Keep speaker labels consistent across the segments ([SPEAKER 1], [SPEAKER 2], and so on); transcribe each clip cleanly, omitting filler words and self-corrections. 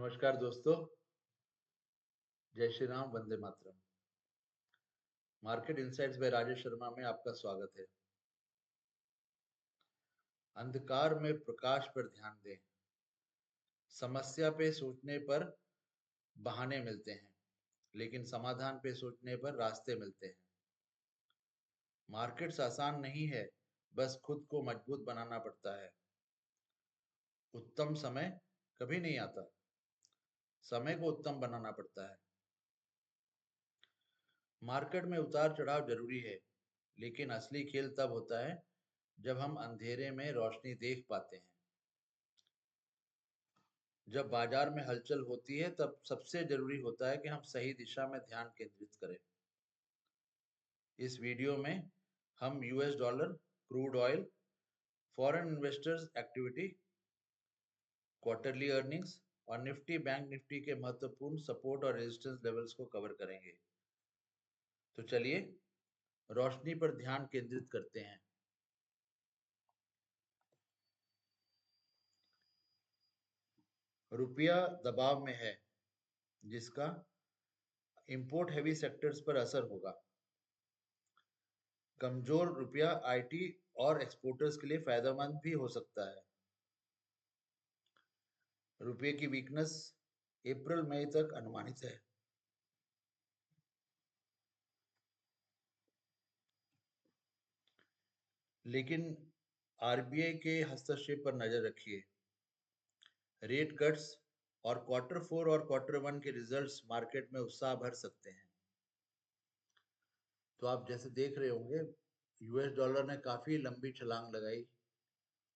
[SPEAKER 1] नमस्कार दोस्तों। जय श्री राम, वंदे मातरम। Market insights by Rajesh Sharma में आपका स्वागत है। अंधकार में प्रकाश पर ध्यान दें। समस्या पे सोचने पर बहाने मिलते हैं, लेकिन समाधान पे सोचने पर रास्ते मिलते हैं। मार्केट्स आसान नहीं है, बस खुद को मजबूत बनाना पड़ता है। उत्तम समय कभी नहीं आता, समय को उत्तम बनाना पड़ता है। मार्केट में उतार चढ़ाव जरूरी है, लेकिन असली खेल तब होता है जब हम अंधेरे में रोशनी देख पाते हैं। जब बाजार में हलचल होती है तब सबसे जरूरी होता है कि हम सही दिशा में ध्यान केंद्रित करें। इस वीडियो में हम US dollar, crude oil, foreign investors activity, quarterly earnings और निफ्टी बैंक निफ्टी के महत्वपूर्ण सपोर्ट और रेजिस्टेंस लेवल्स को कवर करेंगे। तो चलिए रोशनी पर ध्यान केंद्रित करते हैं। रुपया दबाव में है, जिसका इंपोर्ट हेवी सेक्टर्स पर असर होगा। कमजोर रुपया आईटी और एक्सपोर्टर्स के लिए फायदेमंद भी हो सकता है। रुपये की वीकनेस अप्रैल मई तक अनुमानित है। लेकिन आरबीआई के हस्तक्षेप पर नजर रखिए। रेट कट्स और क्वार्टर 4 और क्वार्टर 1 के रिजल्ट्स मार्केट में उत्साह भर सकते हैं। तो आप जैसे देख रहे होंगे, यूएस डॉलर ने काफी लंबी छलांग लगाई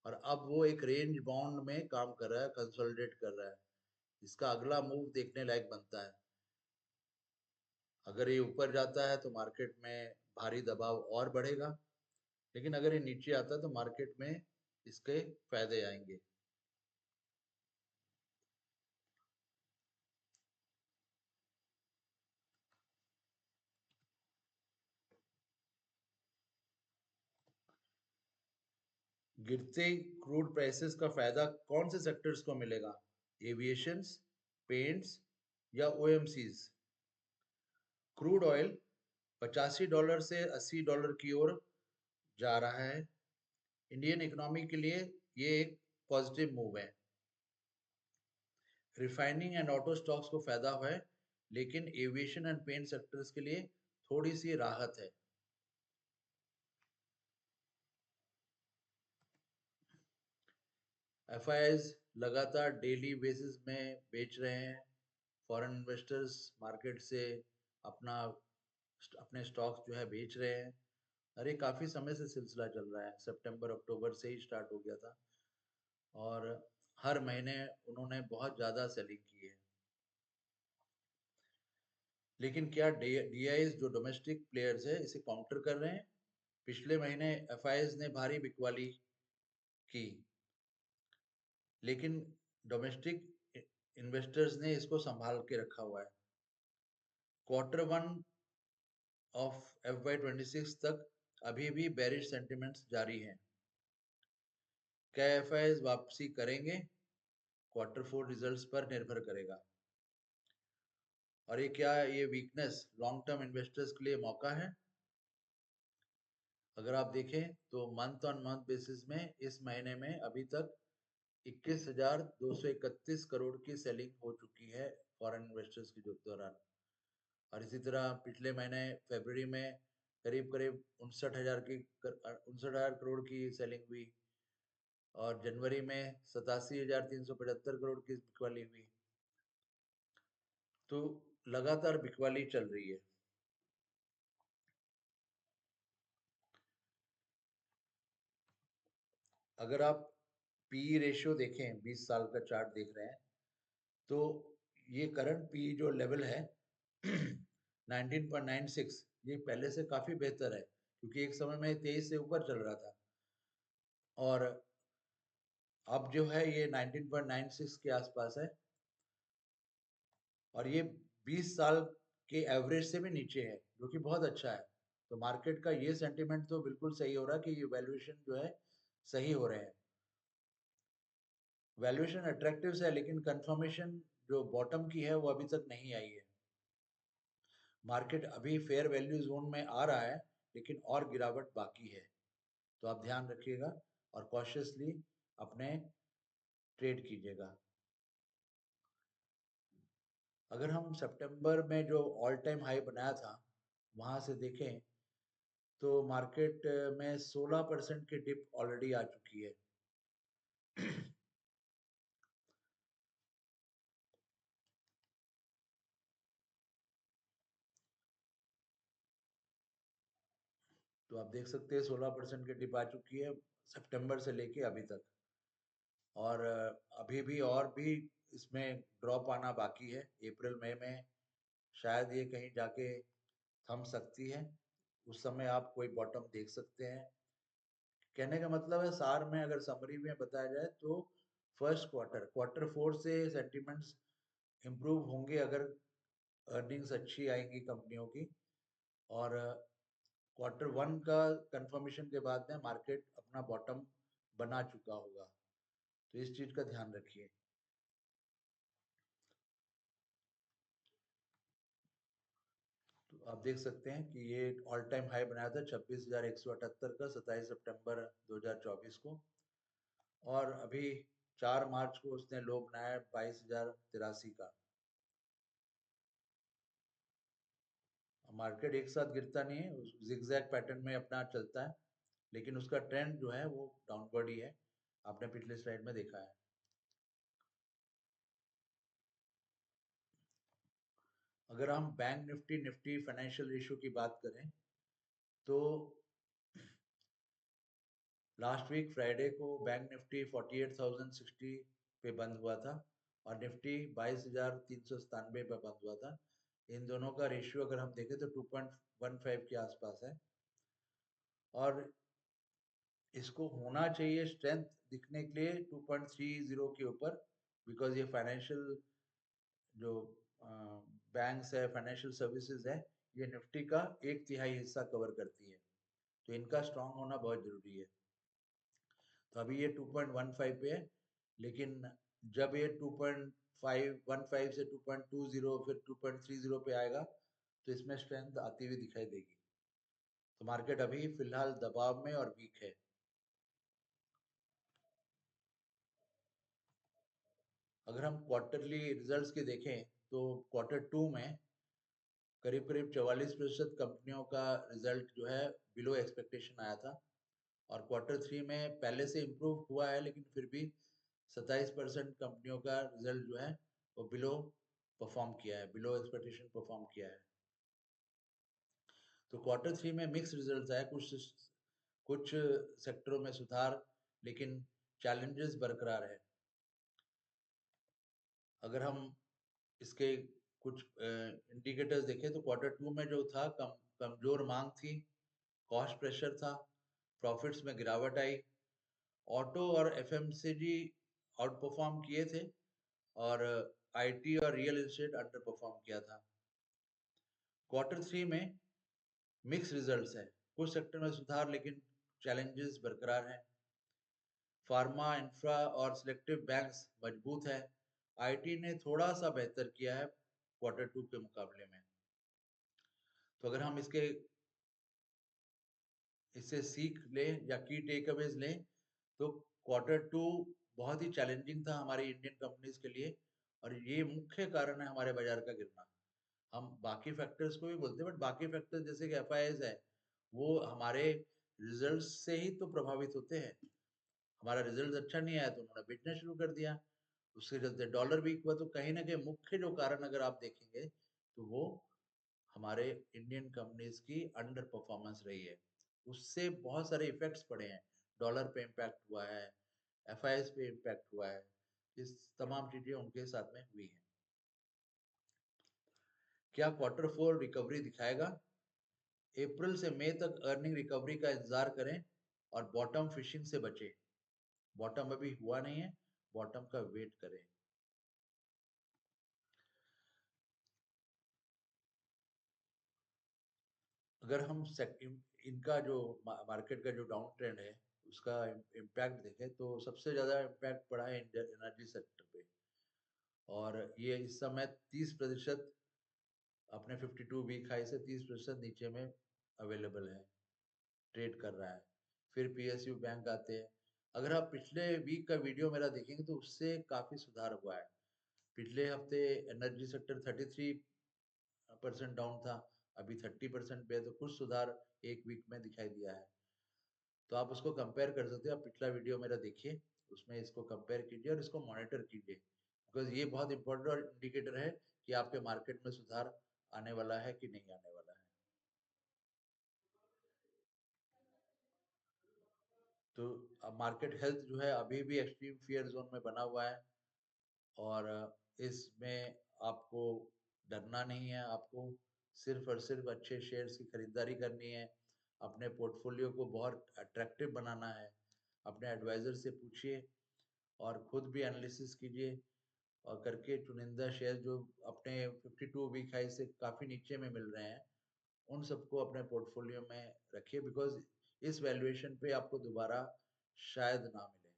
[SPEAKER 1] और अब वो एक रेंज बाउंड में काम कर रहा है, कंसोलिडेट कर रहा है। इसका अगला मूव देखने लायक बनता है। अगर ये ऊपर जाता है तो मार्केट में भारी दबाव और बढ़ेगा, लेकिन अगर ये नीचे आता है तो मार्केट में इसके फायदे आएंगे। गिरते क्रूड प्राइसेस का फायदा कौन से सेक्टर्स को मिलेगा? एविएशंस, पेंट्स या ओएमसीज? क्रूड ऑयल $85 से $80 की ओर जा रहा है। इंडियन इकोनॉमी के लिए ये एक पॉजिटिव मूव है। रिफाइनिंग एंड ऑटो स्टॉक्स को फायदा है, लेकिन एविएशन एंड पेंट सेक्टर्स के लिए थोड़ी सी राहत है। एफआईआईज लगातार डेली बेसिस में बेच रहे हैं। फॉरेन इन्वेस्टर्स मार्केट से अपना अपने स्टॉक्स जो है बेच रहे हैं। अरे काफ़ी समय से सिलसिला चल रहा है, सितंबर अक्टूबर से ही स्टार्ट हो गया था और हर महीने उन्होंने बहुत ज़्यादा सेलिंग की है। लेकिन क्या डीआईज जो डोमेस्टिक प्लेयर्स है इसे काउंटर कर रहे हैं? पिछले महीने एफआईआईज ने भारी बिकवाली की, लेकिन डोमेस्टिक इन्वेस्टर्स ने इसको संभाल के रखा हुआ है। क्वार्टर 1 ऑफ FY26 तक अभी भी बेरिश सेंटिमेंट्स जारी हैं। क्या एफआईआईज वापसी करेंगे? क्वार्टर 4 रिजल्ट्स पर निर्भर करेगा। और ये वीकनेस लॉन्ग टर्म इन्वेस्टर्स के लिए मौका है? अगर आप देखें तो मंथ ऑन मंथ बेसिस में इस महीने में अभी तक 21,231 करोड़ की सेलिंग हो चुकी है फॉरेन इन्वेस्टर्स के दौरान। और इसी तरह पिछले महीने फरवरी में करीब करीब 59,000 करोड़ की सेलिंग हुई और जनवरी में 87,375 करोड़ की बिकवाली हुई। तो लगातार बिकवाली चल रही है। अगर आप पी रेशियो देखें, 20 साल का चार्ट देख रहे हैं, तो ये करंट पी जो लेवल है 19.96, ये पहले से काफी बेहतर है, क्योंकि एक समय में 23 से ऊपर चल रहा था और अब जो है ये 19.96 के आसपास है और ये 20 साल के एवरेज से भी नीचे है, जो कि बहुत अच्छा है। तो मार्केट का ये सेंटिमेंट तो बिल्कुल सही हो रहा है कि ये वैल्यूएशन जो है सही हो रहे हैं। वैल्यूएशन अट्रैक्टिव है, लेकिन कंफर्मेशन जो बॉटम की है वो अभी तक नहीं आई है। मार्केट अभी फेयर वैल्यू जोन में आ रहा है, लेकिन और गिरावट बाकी है। तो आप ध्यान रखिएगा और कॉशियसली अपने ट्रेड कीजिएगा। अगर हम सितंबर में जो ऑल टाइम हाई बनाया था वहां से देखें तो मार्केट में 16% की डिप ऑलरेडी आ चुकी है। तो आप देख सकते हैं 16% की डिप आ चुकी है सितंबर से लेके अभी तक। और अभी भी और भी इसमें ड्रॉप आना बाकी है। अप्रैल मई में शायद ये कहीं जाके थम सकती है। उस समय आप कोई बॉटम देख सकते हैं। कहने का मतलब है, सार में अगर समरी में बताया जाए तो फर्स्ट क्वार्टर फोर से सेंटिमेंट्स इम्प्रूव होंगे अगर अर्निंग्स अच्छी आएंगी कंपनियों की। और क्वार्टर वन का कंफर्मेशन के बाद में मार्केट अपना बॉटम बना चुका होगा। तो इस चीज का ध्यान रखिए। तो आप देख सकते हैं कि ये ऑल टाइम हाई बनाया था 26,178 का 27 सितंबर 2024 को। और अभी 4 मार्च को उसने लो बनाया 22,083 का। मार्केट एक साथ गिरता नहीं है, जिगजैग पैटर्न में अपना चलता है, लेकिन उसका ट्रेंड जो है वो डाउनवर्ड ही है। आपने पिछले स्लाइड में देखा है। अगर हम bank Nifty Nifty financial ratio की बात करें तो लास्ट वीक फ्राइडे को बैंक निफ्टी 48,060 पे बंद हुआ था और निफ्टी 22,397 पे बंद हुआ था। इन दोनों का रेशियो अगर हम देखें तो 2.15 के आसपास है। और इसको होना चाहिए स्ट्रेंथ दिखने के लिए 2.30 के ऊपर, बिकॉज ये फाइनेंशियल जो बैंक्स है, फाइनेंशियल सर्विसेज है, ये निफ्टी का 1/3 हिस्सा कवर करती है। तो इनका स्ट्रांग होना बहुत जरूरी है। तो अभी ये 2.15 पे है, लेकिन जब ये 2.515 से 2.20 फिर 2.30 पे आएगा तो इसमें स्ट्रेंथ आती हुई दिखाई देगी। तो मार्केट अभी फिलहाल दबाव में और वीक है। अगर हम क्वार्टरली रिजल्ट्स के देखें तो क्वार्टर टू में करीब करीब 44% कंपनियों का रिजल्ट जो है बिलो एक्सपेक्टेशन आया था। और क्वार्टर थ्री में पहले से इम्प्रूव हुआ है, लेकिन फिर भी 27% कंपनियों का रिजल्ट जो है वो बिलो परफॉर्म किया है, बिलो एक्सपेक्टेशन परफॉर्म किया है। तो क्वार्टर थ्री में मिक्स रिजल्ट आए, कुछ सेक्टरों में सुधार, लेकिन चैलेंजेस बरकरार है। अगर हम इसके कुछ इंडिकेटर्स देखें तो क्वार्टर टू में जो था कमजोर मांग थी, कॉस्ट प्रेशर था, प्रॉफिट्स में गिरावट आई, ऑटो और एफएमसीजी आउट परफॉर्म किए थे और आईटी और रियल एस्टेट अंडर परफॉर्म किया था। क्वार्टर थ्री में मिक्स रिजल्ट्स है, कुछ सेक्टर में सुधार लेकिन चैलेंजेस बरकरार हैं। फार्मा, इंफ्रा और सिलेक्टिव बैंक्स मजबूत है। आईटी ने थोड़ा सा बेहतर किया है क्वार्टर टू के मुकाबले में। तो अगर हम इससे सीख लें या की टेक अवेज लें तो क्वार्टर टू बहुत ही चैलेंजिंग था हमारी इंडियन कंपनीज के लिए, और ये मुख्य कारण है हमारे बाजार का गिरना। हम बाकी फैक्टर्स को भी बोलते हैं, बट बाकी फैक्टर्स जैसे कि एफआईआईज है वो हमारे रिजल्ट से ही तो प्रभावित होते हैं। हमारा रिजल्ट अच्छा नहीं आया तो उन्होंने बेचना शुरू कर दिया, उसके चलते डॉलर वीक हुआ। तो कहीं ना कहीं मुख्य जो कारण अगर आप देखेंगे तो वो हमारे इंडियन कंपनीज की अंडर परफॉर्मेंस रही है। उससे बहुत सारे इफेक्ट्स पड़े हैं। डॉलर पे इम्पैक्ट हुआ है, एफआईआईज पे इम्पैक्ट हुआ है, इस तमाम चीजें उनके साथ में हुई हैं। क्या क्वार्टर फोर रिकवरी दिखाएगा? अप्रैल से मई तक अर्निंग रिकवरी का इंतजार करें और बॉटम फिशिंग से बचें। बॉटम अभी हुआ नहीं है, बॉटम का वेट करें। अगर हम इनका जो मार्केट का जो डाउन ट्रेंड है उसका इम्पैक्ट देखें तो सबसे ज्यादा इम्पैक्ट पड़ा है एनर्जी सेक्टर पे। और ये इस समय 30% अपने 52 वीक हाई से 30% नीचे में अवेलेबल है, ट्रेड कर रहा है। फिर PSU बैंक आते हैं। अगर आप पिछले वीक का वीडियो मेरा देखेंगे तो उससे काफी सुधार हुआ है। पिछले हफ्ते एनर्जी सेक्टर 33% डाउन था, अभी 30% पे है, तो कुछ सुधार एक वीक में दिखाई दिया है। तो आप उसको कंपेयर कर सकते हो। आप पिछला वीडियो मेरा देखिए, उसमें इसको कंपेयर कीजिए और इसको मॉनिटर कीजिए, बिकॉज ये बहुत इंपॉर्टेंट और इंडिकेटर है कि आपके मार्केट में सुधार आने वाला है कि नहीं आने वाला है। तो मार्केट हेल्थ जो है अभी भी एक्सट्रीम फियर जोन में बना हुआ है, और इसमें आपको डरना नहीं है। आपको सिर्फ और सिर्फ अच्छे शेयर्स की खरीदारी करनी है, अपने पोर्टफोलियो को बहुत अट्रैक्टिव बनाना है। अपने एडवाइजर से पूछिए और खुद भी एनालिसिस कीजिए, और करके चुनिंदा शेयर जो अपने 52 वीक हाई से काफ़ी नीचे में मिल रहे हैं, उन सबको अपने पोर्टफोलियो में रखिए, बिकॉज इस वैल्यूएशन पे आपको दोबारा शायद ना मिले।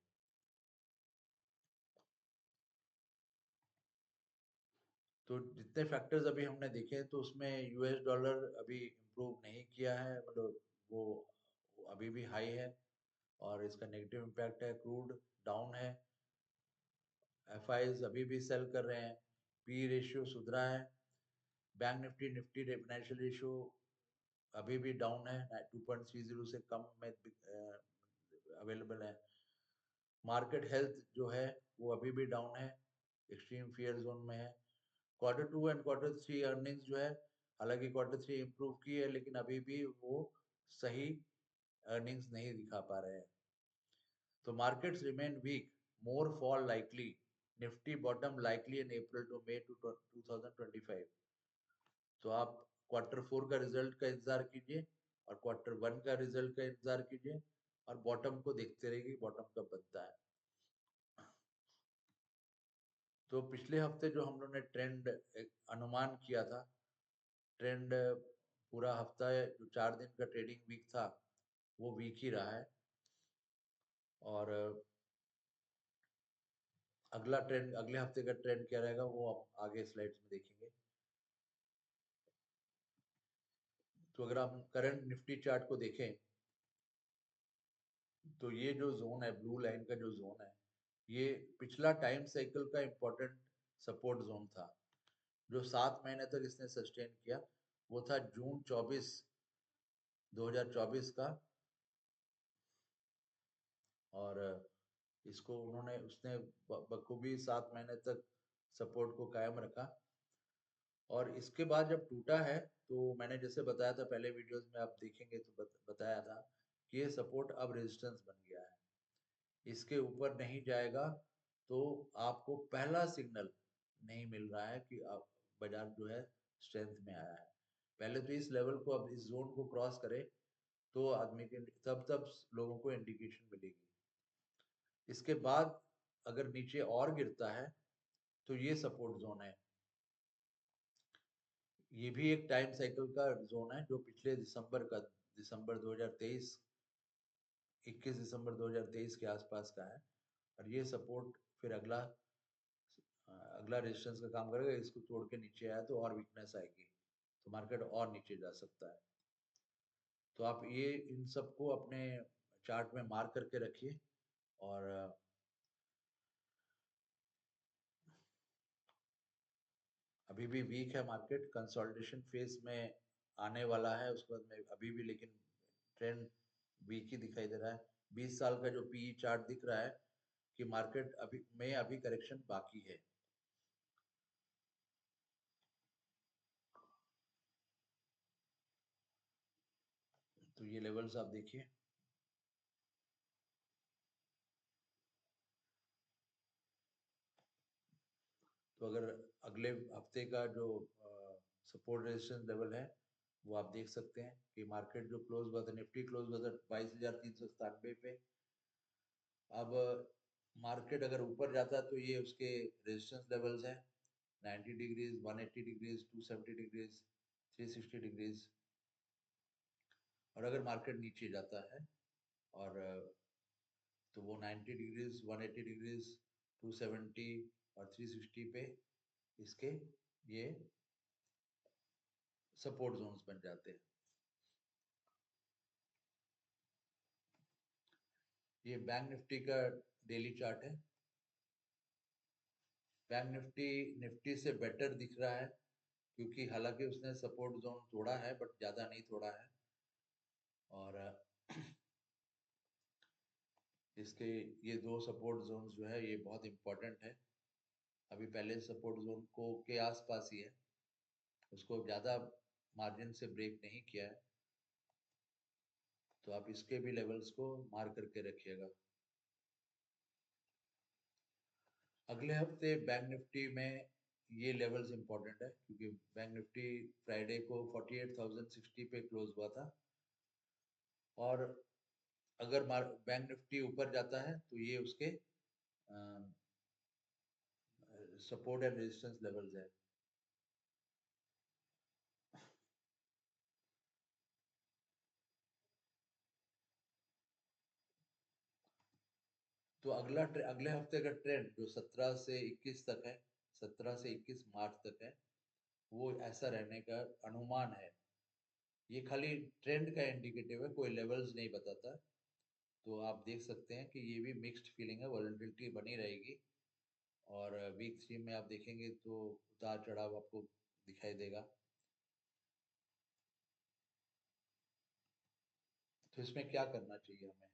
[SPEAKER 1] तो जितने फैक्टर्स अभी हमने देखे हैं, तो उसमें US डॉलर अभी इम्प्रूव नहीं किया है, मतलब वो अभी भी हाई है और इसका नेगेटिव इम्पैक्ट है। क्रूड डाउन है, FIs अभी भी सेल कर रहे हैं, पी रेशियो सुधरा है, bank Nifty Nifty financial ratio अभी भी डाउन है, 2.30 से कम में अवेलेबल है। मार्केट हेल्थ जो है वो अभी भी डाउन है, एक्सट्रीम फियर जोन में है। Q2 एंड Q3 अर्निंग्स जो है, हालांकि Q3 इम्प्रूव की है, लेकिन अभी भी वो सही अर्निंग्स नहीं दिखा पा रहे हैं। तो markets remain weak, more fall likely, Nifty bottom likely in April to May 2025। तो आप Q4 का रिजल्ट का इंतजार कीजिए और Q1 का रिजल्ट का इंतजार कीजिए, और बॉटम को देखते रहिए, बॉटम कब बनता है। तो पिछले हफ्ते जो हम लोग ने ट्रेंड अनुमान किया था, ट्रेंड पूरा हफ्ता जो 4 दिन का ट्रेडिंग वीक था वो वीक ही रहा है, और अगला ट्रेंड, अगले हफ्ते का ट्रेंड क्या रहेगा वो आप आगे स्लाइड्स में देखेंगे। तो अगर आप करंट निफ्टी चार्ट को देखें, तो ये जो जोन है, ब्लू लाइन का जो जोन है, ये पिछला टाइम साइकिल का इम्पोर्टेंट सपोर्ट जोन था, जो 7 महीने तक इसने सस्टेन किया। वो था जून 2024 का, और इसको उसने बखूबी 7 महीने तक सपोर्ट को कायम रखा। और इसके बाद जब टूटा है, तो मैंने जैसे बताया था पहले वीडियोस में, आप देखेंगे तो बताया था कि ये सपोर्ट अब रेजिस्टेंस बन गया है, इसके ऊपर नहीं जाएगा तो आपको पहला सिग्नल नहीं मिल रहा है कि आप बाजार जो है स्ट्रेंथ में आया है। पहले तो इस लेवल को, अब इस जोन को क्रॉस करे तो आदमी के तब लोगों को इंडिकेशन मिलेगी। इसके बाद अगर नीचे और गिरता है तो ये सपोर्ट जोन है। ये भी एक टाइम साइकिल का जोन है, जो पिछले दिसंबर 2023, 21 दिसंबर 2023 के आसपास का है। और ये सपोर्ट फिर अगला रेजिस्टेंस का काम करेगा। इसको तोड़ के नीचे आया तो और वीकनेस आएगी, तो मार्केट और नीचे जा सकता है। तो आप ये इन सबको अपने चार्ट में मार्क करके रखिए। और अभी भी वीक है मार्केट, कंसोलिडेशन फेज में आने वाला है उसके बाद में, अभी भी लेकिन ट्रेंड वीक ही दिखाई दे रहा है। 20 साल का जो PE चार्ट दिख रहा है कि मार्केट अभी करेक्शन बाकी है। तो ये लेवल्स आप देखिए। तो अगर अगले हफ्ते का जो सपोर्ट रेजिस्टेंस लेवल है वो आप देख सकते हैं कि मार्केट जो क्लोज हुआ था, निफ्टी क्लोज हुआ था 22,397 पे। अब मार्केट अगर ऊपर जाता है तो ये उसके रेजिस्टेंस लेवल्स हैं, 90 डिग्रीज, 180 डिग्रीज, 270 डिग्रीज, 360 डिग्रीज। और अगर मार्केट नीचे जाता है और तो वो 90 डिग्रीज, 180 डिग्रीज, 270 और 360 पे इसके ये सपोर्ट जोन्स बन जाते हैं। ये बैंक निफ्टी का डेली चार्ट है। बैंक निफ्टी निफ्टी से बेटर दिख रहा है, क्योंकि हालांकि उसने सपोर्ट जोन तोड़ा है बट ज़्यादा नहीं तोड़ा है। और इसके ये दो सपोर्ट जोन जो है ये बहुत इम्पोर्टेंट है। अभी पहले सपोर्ट जोन को के आसपास ही है, उसको ज़्यादा मार्जिन से ब्रेक नहीं किया है, तो आप इसके भी लेवल्स को मार्क करके रखिएगा। अगले हफ्ते बैंक निफ्टी में ये लेवल्स इंपॉर्टेंट है, क्योंकि बैंक निफ्टी फ्राइडे को 48,060 पे क्लोज हुआ था, और अगर बैंक निफ्टी ऊपर जाता है तो ये उसके सपोर्ट एंड रेजिस्टेंस लेवल्स है। तो अगले हफ्ते का ट्रेंड जो 17 से 21 तक है, 17 से 21 मार्च तक है, वो ऐसा रहने का अनुमान है। ये खाली ट्रेंड का इंडिकेटिव है, कोई लेवल्स नहीं बताता। तो आप देख सकते हैं कि ये भी मिक्स्ड फीलिंग है, वॉलेटिलिटी बनी रहेगी। और वीक 3 में आप देखेंगे तो उतार चढ़ाव आपको दिखाई देगा। तो इसमें क्या करना चाहिए हमें?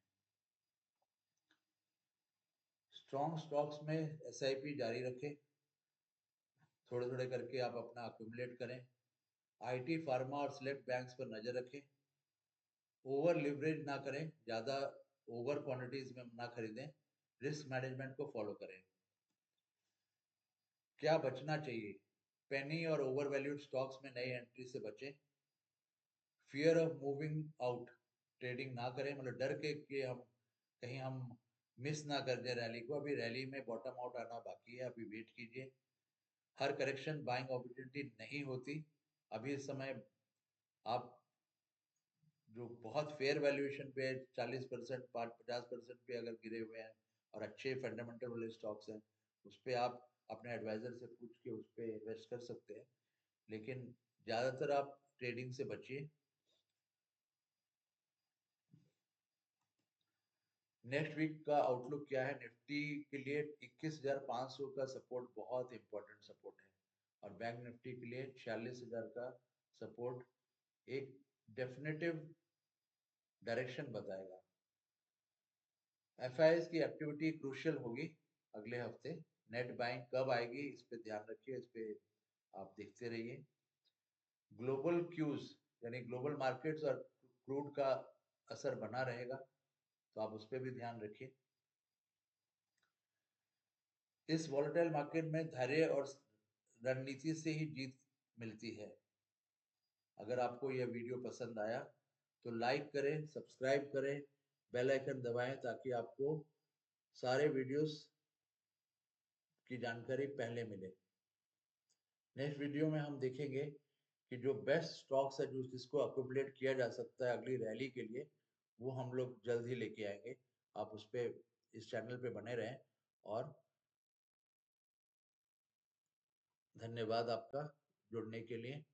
[SPEAKER 1] स्ट्रॉन्ग स्टॉक्स में एसआईपी जारी रखें, थोड़े थोड़े करके आप अपना अक्यूमुलेट करें। आईटी, फार्मा और सिलेक्ट बैंक्स पर नजर रखें। ओवर लिवरेज ना करें, ज़्यादा ओवर क्वांटिटीज में ना खरीदें। रिस्क मैनेजमेंट को फॉलो करें। क्या बचना चाहिए? पेनी और ओवर वैल्यूड स्टॉक्स में नई एंट्री से बचें। Fear of moving out trading ना करें, मतलब डर के कि हम कहीं हम मिस ना कर दें रैली को। अभी रैली में बॉटम आउट आना बाकी है, अभी वेट कीजिए। हर करेक्शन बाइंग अपॉर्चुनिटी नहीं होती। अभी इस समय आप जो बहुत फेयर वैल्यूएशन पे 40%, 50% पे अगर गिरे हुए हैं और अच्छे फंडामेंटल वाले स्टॉक्स हैं, उस पर आप अपने एडवाइजर से पूछ के उस पर इन्वेस्ट कर सकते हैं। लेकिन ज़्यादातर आप ट्रेडिंग से बचिए। नेक्स्ट वीक का आउटलुक क्या है? निफ्टी के लिए 21,500 का सपोर्ट बहुत इंपॉर्टेंट सपोर्ट है, और बैंक निफ्टी के लिए 46,000 का सपोर्ट एक डेफिनेटिव डायरेक्शन बताएगा। एफआईएस की एक्टिविटी क्रूशियल होगी अगले हफ्ते। नेट बाइंग कब आएगी इस पे ध्यान रखिए, इस पे आप देखते रहिए। ग्लोबल क्यूज यानी ग्लोबल मार्केट्स और क्रूड का असर बना रहेगा, तो आप उस पर भी ध्यान रखिए। इस वॉलेटाइल मार्केट में धैर्य और रणनीति से ही जीत मिलती है। अगर आपको यह वीडियो पसंद आया तो लाइक करें, सब्सक्राइब करें, बेल आइकन दबाएं, ताकि आपको सारे वीडियोस की जानकारी पहले मिले। नेक्स्ट वीडियो में हम देखेंगे कि जो बेस्ट स्टॉक्स है जो जिसको अक्यूमुलेट किया जा सकता है अगली रैली के लिए, वो हम लोग जल्द ही लेके आएंगे। आप उस पे इस चैनल पे बने रहें, और धन्यवाद आपका जुड़ने के लिए।